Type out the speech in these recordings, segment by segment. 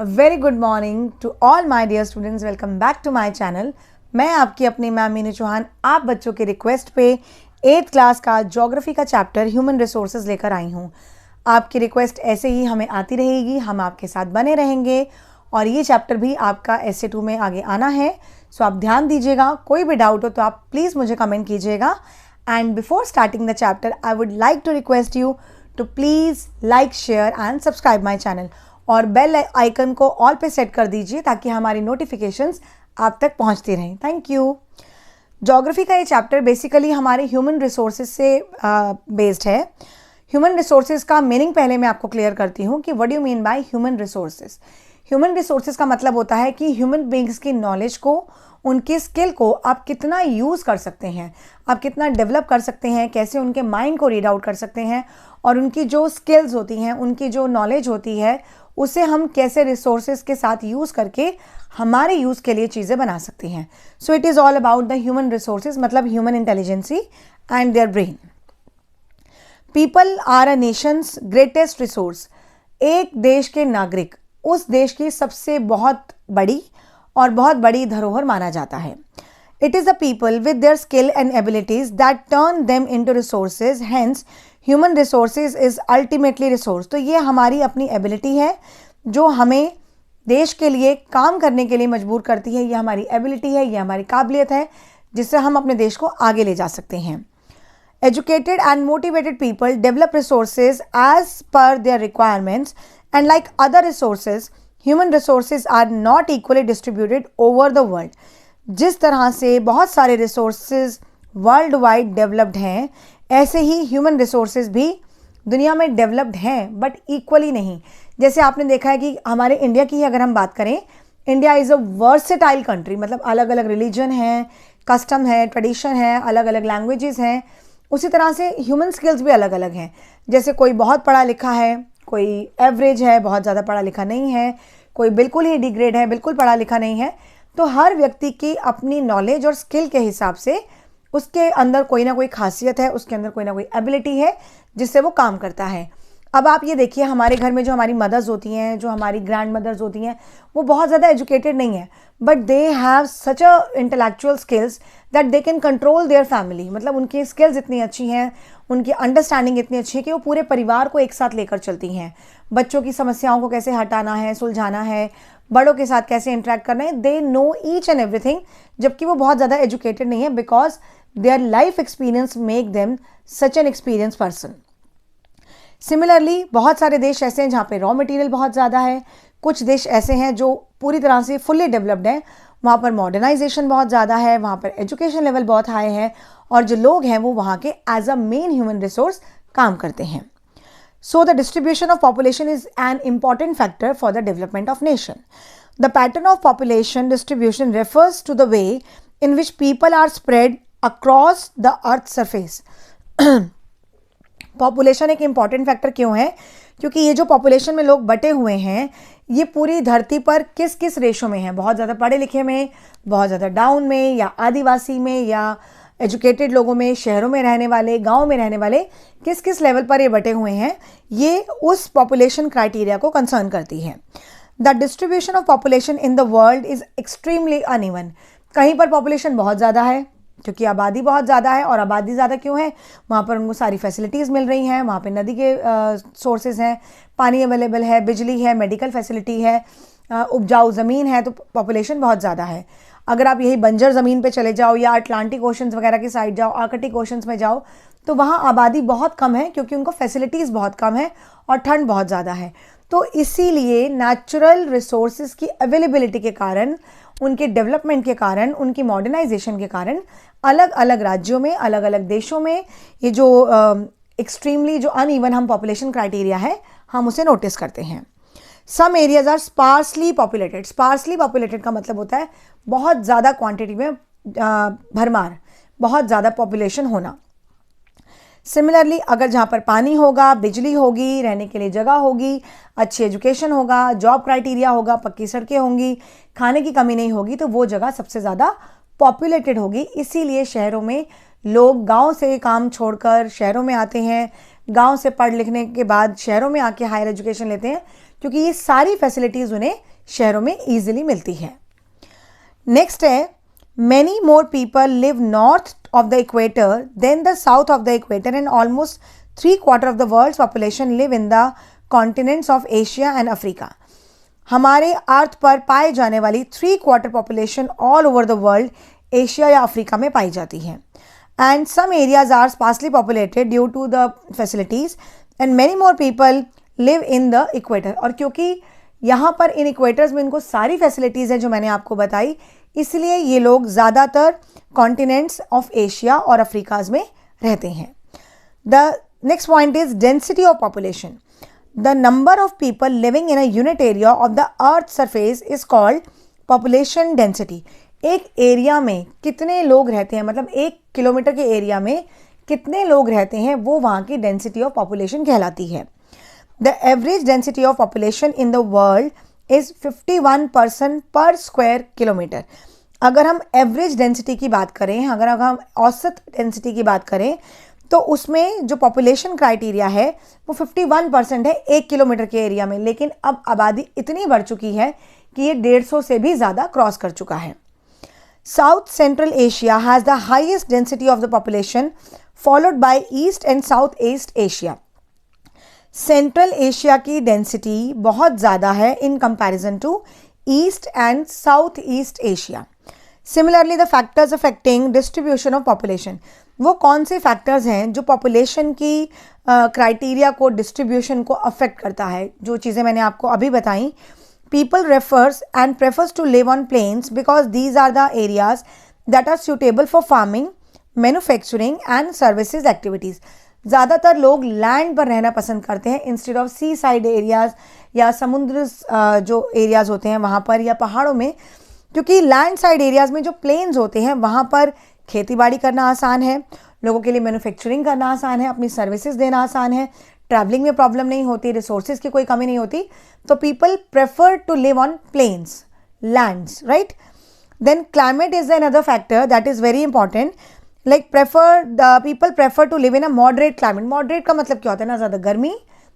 A very good morning to all my dear students. Welcome back to my channel. मैं आपकी अपनी ma'am Meenu Chauhan आप बच्चों के रिक्वेस्ट पे 8th क्लास का ज्योग्राफी का चैप्टर ह्यूमन रिसोर्सेज लेकर आई हूँ। आपकी रिक्वेस्ट ऐसे ही हमें आती रहेगी, हम आपके साथ बने रहेंगे और ये चैप्टर भी आपका SA2 में आगे आना है। सो आप ध्यान दीजिएगा, कोई भी डाउट हो तो आप प्लीज़ मुझे कमेंट कीजिएगा। And before starting the chapter I would like to request you to please like, share and subscribe my channel और बेल आइकन को ऑल पे सेट कर दीजिए ताकि हमारी नोटिफिकेशंस आप तक पहुंचती रहें। Thank you. ज्योग्राफी का ये चैप्टर बेसिकली हमारे ह्यूमन रिसोर्सेज से बेस्ड है। ह्यूमन रिसोर्सेज का मीनिंग पहले मैं आपको क्लियर करती हूँ कि what do you mean by human resources. Human resources का मतलब होता है कि ह्यूमन बींग्स की नॉलेज को, उनकी स्किल को आप कितना यूज़ कर सकते हैं, आप कितना डेवलप कर सकते हैं, कैसे उनके माइंड को रीड आउट कर सकते हैं और उनकी जो स्किल्स होती हैं, उनकी जो नॉलेज होती है उसे हम कैसे रिसोर्सेज के साथ यूज़ करके हमारे यूज़ के लिए चीज़ें बना सकते हैं। So it is all about the human resources, मतलब human intelligency and their brain. People are a nation's greatest resource. एक देश के नागरिक उस देश की सबसे बहुत बड़ी धरोहर माना जाता है। It is the people with their skill and abilities that turn them into resources, hence human resources is ultimately resource. तो ये हमारी अपनी एबिलिटी है जो हमें देश के लिए काम करने के लिए मजबूर करती है। ये हमारी एबिलिटी है, ये हमारी काबिलियत है जिससे हम अपने देश को आगे ले जा सकते हैं। Educated and motivated people develop resources as per their requirements, and like other resources, human resources are not equally distributed over the world. जिस तरह से बहुत सारे resources वर्ल्ड वाइड डेवलप्ड हैं, ऐसे ही ह्यूमन रिसोर्सेज भी दुनिया में डेवलप्ड हैं बट इक्वली नहीं। जैसे आपने देखा है कि हमारे इंडिया की ही अगर हम बात करें, India is a versatile country, मतलब अलग अलग रिलीजन है, कस्टम है, ट्रेडिशन है, अलग अलग लैंग्वेजेस हैं। उसी तरह से ह्यूमन स्किल्स भी अलग अलग हैं। जैसे कोई बहुत पढ़ा लिखा है, कोई एवरेज है, बहुत ज़्यादा पढ़ा लिखा नहीं है, कोई बिल्कुल ही डिग्रेड है, बिल्कुल पढ़ा लिखा नहीं है। तो हर व्यक्ति की अपनी नॉलेज और स्किल के हिसाब से उसके अंदर कोई ना कोई खासियत है, उसके अंदर कोई ना कोई एबिलिटी है जिससे वो काम करता है। अब आप ये देखिए, हमारे घर में जो हमारी मदर्स होती हैं, जो हमारी ग्रैंड मदर्स होती हैं, वो बहुत ज़्यादा एजुकेटेड नहीं है but they have such a intellectual skills that they can control their family. मतलब उनकी स्किल्स इतनी अच्छी हैं, उनकी अंडरस्टैंडिंग इतनी अच्छी है कि वो पूरे परिवार को एक साथ लेकर चलती हैं। बच्चों की समस्याओं को कैसे हटाना है, सुलझाना है, बड़ों के साथ कैसे इंटरेक्ट करना है, they know each and everything. जबकि वो बहुत ज़्यादा एजुकेटेड नहीं है because their life experience make them such an experience person. Similarly बहुत सारे देश ऐसे हैं जहाँ पे रॉ मटेरियल बहुत ज़्यादा है। कुछ देश ऐसे हैं जो पूरी तरह से फुल्ली डेवलप्ड हैं, वहाँ पर मॉडर्नाइजेशन बहुत ज़्यादा है, वहाँ पर एजुकेशन लेवल बहुत हाई है और जो लोग हैं वो वहाँ के as a main human resource काम करते हैं। So the distribution of population is an important factor for the development of nation. The pattern of population distribution refers to the way in which people are spread across the earth surface. Population एक important factor क्यों है? क्योंकि ये जो population में लोग बटे हुए हैं, ये पूरी धरती पर किस किस रेशो में हैं, बहुत ज़्यादा पढ़े लिखे में, बहुत ज़्यादा डाउन में, या आदिवासी में, या एजुकेटेड लोगों में, शहरों में रहने वाले, गाँव में रहने वाले, किस किस लेवल पर ये बटे हुए हैं, ये उस पॉपुलेशन क्राइटेरिया को कंसर्न करती है। The distribution of population in the world is extremely uneven. कहीं पर पॉपुलेशन बहुत ज़्यादा है क्योंकि आबादी बहुत ज़्यादा है, और आबादी ज़्यादा क्यों है? वहाँ पर उनको सारी फैसिलिटीज़ मिल रही हैं, वहाँ पे नदी के सोर्सेज हैं, पानी अवेलेबल है, बिजली है, मेडिकल फैसिलिटी है, उपजाऊ ज़मीन है, तो पॉपुलेशन बहुत ज़्यादा है। अगर आप यही बंजर ज़मीन पे चले जाओ या अटलांटिक ओशंस वगैरह की साइड जाओ, आर्कटिक ओशंस में जाओ, तो वहाँ आबादी बहुत कम है क्योंकि उनको फैसिलिटीज़ बहुत कम है और ठंड बहुत ज़्यादा है। तो इसीलिए नेचुरल रिसोर्सेज की अवेलेबिलिटी के कारण, उनके डेवलपमेंट के कारण, उनकी मॉडर्नाइजेशन के कारण अलग अलग राज्यों में, अलग अलग देशों में ये जो एक्सट्रीमली जो अनइवन हम पॉपुलेशन क्राइटेरिया है, हम उसे नोटिस करते हैं। Some areas are sparsely populated. Sparsely populated का मतलब होता है बहुत ज़्यादा क्वांटिटी में भरमार, बहुत ज़्यादा पॉपुलेशन होना। सिमिलरली अगर जहाँ पर पानी होगा, बिजली होगी, रहने के लिए जगह होगी, अच्छी एजुकेशन होगा, जॉब क्राइटेरिया होगा, पक्की सड़कें होंगी, खाने की कमी नहीं होगी, तो वो जगह सबसे ज़्यादा पॉपुलेटेड होगी। इसीलिए शहरों में लोग गांव से काम छोड़कर शहरों में आते हैं, गांव से पढ़ लिखने के बाद शहरों में आके हायर एजुकेशन लेते हैं, क्योंकि ये सारी फैसिलिटीज़ उन्हें शहरों में ईजिली मिलती है। नेक्स्ट है, many more people live north of the equator than the south of the equator and almost 3/4 of the world's population live in the continents of Asia and Africa. हमारे अर्थ पर पाए जाने वाली 3/4 population all over the world Asia या Africa में पाई जाती है। And some areas are sparsely populated due to the facilities and many more people live in the equator. और क्योंकि यहाँ पर इन इक्वेटर्स में इनको सारी फैसिलिटीज़ हैं जो मैंने आपको बताई, इसलिए ये लोग ज़्यादातर कॉन्टिनेंट्स ऑफ एशिया और अफ्रीकाज में रहते हैं। The next point is density of population. The number of people living in a unit area of the earth surface is called population density. एक एरिया में कितने लोग रहते हैं, मतलब 1 किलोमीटर के एरिया में कितने लोग रहते हैं, वो वहाँ की डेंसिटी ऑफ पॉपुलेशन कहलाती है। The average density of population in the world is 51 person पर स्क्वायर किलोमीटर। अगर हम एवरेज डेंसिटी की बात करें, अगर हम औसत डेंसिटी की बात करें, तो उसमें जो पॉपुलेशन क्राइटेरिया है वो 51% है 1 किलोमीटर के एरिया में। लेकिन अब आबादी इतनी बढ़ चुकी है कि ये 150 से भी ज़्यादा क्रॉस कर चुका है। South Central Asia has the highest density of the population followed by East and South East Asia. Central Asia की डेंसिटी बहुत ज़्यादा है in comparison to East and South East Asia. Similarly the factors affecting distribution of population, वो कौन से factors हैं जो population की क्राइटेरिया को, डिस्ट्रीब्यूशन को अफेक्ट करता है, जो चीज़ें मैंने आपको अभी बताई। People refers and prefers to live on plains because these are the areas that are suitable for farming, manufacturing and services activities. ज़्यादातर लोग लैंड पर रहना पसंद करते हैं instead of sea side areas या समुद्र जो एरियाज़ होते हैं वहाँ पर, या पहाड़ों में, क्योंकि लैंड साइड एरियाज़ में जो प्लेन्स होते हैं वहाँ पर खेती बाड़ी करना आसान है, लोगों के लिए मैन्युफैक्चरिंग करना आसान है, अपनी सर्विसेज देना आसान है, ट्रैवलिंग में प्रॉब्लम नहीं होती, रिसोर्सेज की कोई कमी नहीं होती, तो people prefer to live on plains, lands, right. Then climate is another factor that is very important. Like people prefer to live in a moderate climate. Moderate का मतलब क्या होता है, ना ज़्यादा गर्मी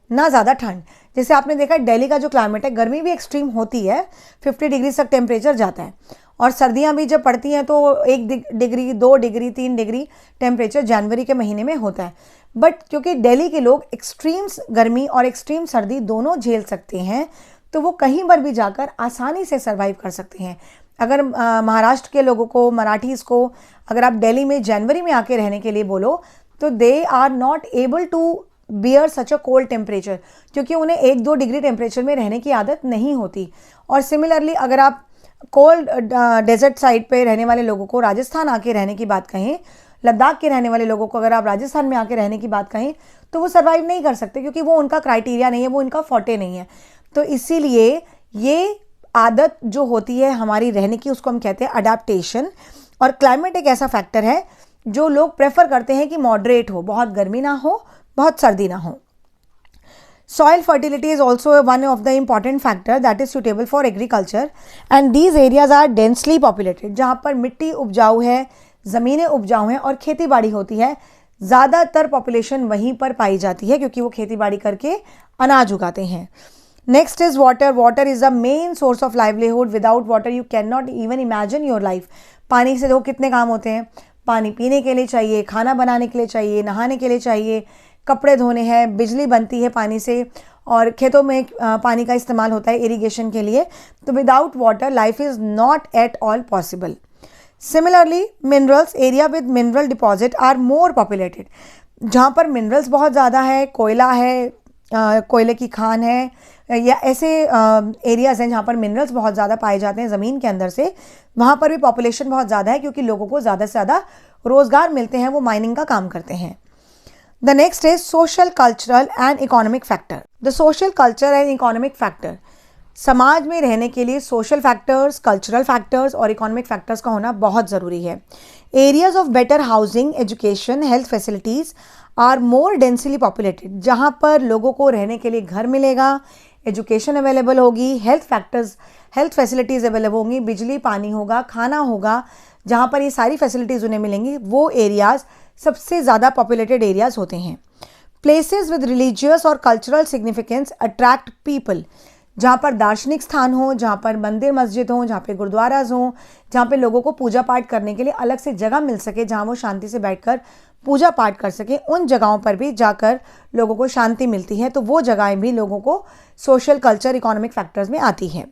ना ज़्यादा ठंड। जैसे आपने देखा दिल्ली का जो क्लाइमेट है, गर्मी भी एक्सट्रीम होती है, 50 डिग्री तक टेम्परेचर जाता है, और सर्दियां भी जब पड़ती हैं तो 1 डिग्री 2 डिग्री 3 डिग्री टेम्परेचर जनवरी के महीने में होता है। बट क्योंकि दिल्ली के लोग एक्सट्रीम गर्मी और एक्सट्रीम सर्दी दोनों झेल सकते हैं, तो वो कहीं पर भी जाकर आसानी से सर्वाइव कर सकते हैं। अगर महाराष्ट्र के लोगों को, मराठीज़ को, अगर आप दिल्ली में जनवरी में आके रहने के लिए बोलो, तो they are not able to bear such a cold temperature, क्योंकि उन्हें 1-2 डिग्री टेम्परेचर में रहने की आदत नहीं होती। और सिमिलरली अगर आप कोल्ड डेजर्ट साइड पे रहने वाले लोगों को राजस्थान आके रहने की बात कहें, लद्दाख के रहने वाले लोगों को अगर आप राजस्थान में आके रहने की बात कहें, तो वो सर्वाइव नहीं कर सकते, क्योंकि वो उनका क्राइटेरिया नहीं है, वो उनका फोर्टे नहीं है। तो इसीलिए ये आदत जो होती है हमारी रहने की, उसको हम कहते हैं अडेप्टेशन। और क्लाइमेट एक ऐसा फैक्टर है जो लोग प्रेफर करते हैं कि मॉडरेट हो, बहुत गर्मी ना हो, बहुत सर्दी ना हो। Soil fertility is also one of the important factor that is suitable for agriculture and these areas are densely populated। जहाँ पर मिट्टी उपजाऊ है, ज़मीनें उपजाऊ हैं और खेती बाड़ी होती है, ज़्यादातर पॉपुलेशन वहीं पर पाई जाती है, क्योंकि वो खेती बाड़ी करके अनाज उगाते हैं। Next is water. Water is the main source of livelihood. Without water you can not even imagine your life. पानी से देखो कितने काम होते हैं, पानी पीने के लिए चाहिए, खाना बनाने के लिए चाहिए, नहाने के लिए चाहिए, कपड़े धोने हैं, बिजली बनती है पानी से, और खेतों में पानी का इस्तेमाल होता है इरिगेशन के लिए। तो without water life is not at all possible. Similarly minerals, area with mineral deposit are more populated. जहाँ पर मिनरल्स बहुत ज़्यादा है, कोयला है, कोयले की खान है, या ऐसे एरियाज़ हैं जहाँ पर मिनरल्स बहुत ज़्यादा पाए जाते हैं ज़मीन के अंदर से, वहाँ पर भी पॉपुलेशन बहुत ज़्यादा है, क्योंकि लोगों को ज़्यादा से ज़्यादा रोज़गार मिलते हैं, वो माइनिंग का काम करते हैं। The next is social, cultural and economic factor. The social, culture and economic factor. समाज में रहने के लिए सोशल फैक्टर्स, कल्चरल फैक्टर्स और इकोनॉमिक फैक्टर्स का होना बहुत ज़रूरी है। Areas of better housing, education, health facilities are more densely populated. जहाँ पर लोगों को रहने के लिए घर मिलेगा, एजुकेशन अवेलेबल होगी, हेल्थ फैसिलिटीज़ अवेलेबल होंगी, बिजली पानी होगा, खाना होगा, जहाँ पर ये सारी फैसिलिटीज़ उन्हें मिलेंगी, वो एरियाज़ सबसे ज़्यादा पॉपुलेटेड एरियाज़ होते हैं। प्लेसेस विद रिलीजियस और कल्चरल सिग्निफिकेंस अट्रैक्ट पीपल। जहाँ पर दार्शनिक स्थान हो, जहाँ पर मंदिर मस्जिद हो, जहाँ पे गुरुद्वाराज हों, जहाँ पे लोगों को पूजा पाठ करने के लिए अलग से जगह मिल सके, जहाँ वो शांति से बैठकर पूजा पाठ कर सके, उन जगहों पर भी जाकर लोगों को शांति मिलती है। तो वो जगहें भी लोगों को सोशल, कल्चर, इकोनॉमिक फैक्टर्स में आती हैं।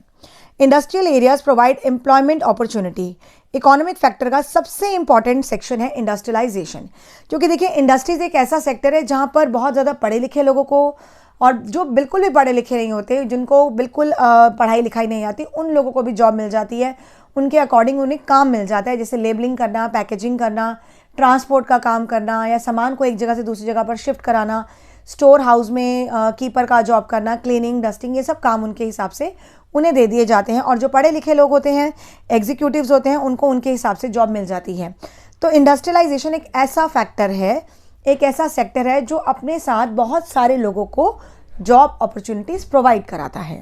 Industrial areas provide employment opportunity. Economic factor का सबसे इंपॉर्टेंट सेक्शन है इंडस्ट्रियलाइजेशन, क्योंकि देखिए इंडस्ट्रीज एक ऐसा सेक्टर है जहाँ पर बहुत ज़्यादा पढ़े लिखे लोगों को, और जो बिल्कुल भी पढ़े लिखे नहीं होते, जिनको बिल्कुल पढ़ाई लिखाई नहीं आती, उन लोगों को भी जॉब मिल जाती है। उनके अकॉर्डिंग उन्हें काम मिल जाता है, जैसे लेबलिंग करना, पैकेजिंग करना, ट्रांसपोर्ट का काम करना, या सामान को एक जगह से दूसरी जगह पर शिफ्ट कराना, स्टोर हाउस में कीपर का जॉब करना, क्लीनिंग, डस्टिंग, ये सब काम उनके हिसाब से उन्हें दे दिए जाते हैं। और जो पढ़े लिखे लोग होते हैं, एग्जीक्यूटिव्स होते हैं, उनको उनके हिसाब से जॉब मिल जाती है। तो इंडस्ट्रियलाइजेशन एक ऐसा फैक्टर है, एक ऐसा सेक्टर है जो अपने साथ बहुत सारे लोगों को जॉब अपॉर्चुनिटीज़ प्रोवाइड कराता है।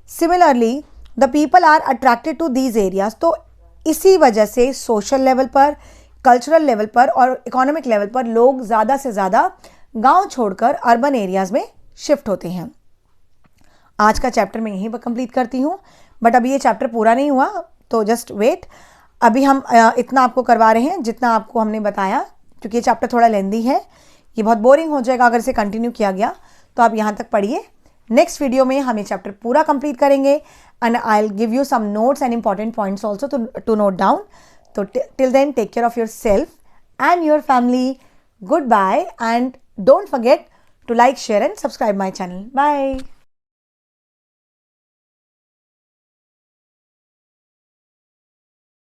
Similarly the people are attracted to these areas. तो इसी वजह से सोशल लेवल पर, कल्चरल लेवल पर और इकोनॉमिक लेवल पर लोग ज़्यादा से ज़्यादा गांव छोड़कर अर्बन एरियाज़ में शिफ्ट होते हैं। आज का चैप्टर मैं यहीं पर कंप्लीट करती हूँ, बट अभी ये चैप्टर पूरा नहीं हुआ, तो जस्ट वेट। अभी हम इतना आपको करवा रहे हैं जितना आपको हमने बताया, क्योंकि ये चैप्टर थोड़ा लेंदी है, ये बहुत बोरिंग हो जाएगा अगर इसे कंटिन्यू किया गया। तो आप यहाँ तक पढ़िए। नेक्स्ट वीडियो में हम ये चैप्टर पूरा कंप्लीट करेंगे, and I will give you some notes and important points also to note down. तो till then, take care of yourself and your family. Goodbye, and don't forget to like, share and subscribe my channel. Bye.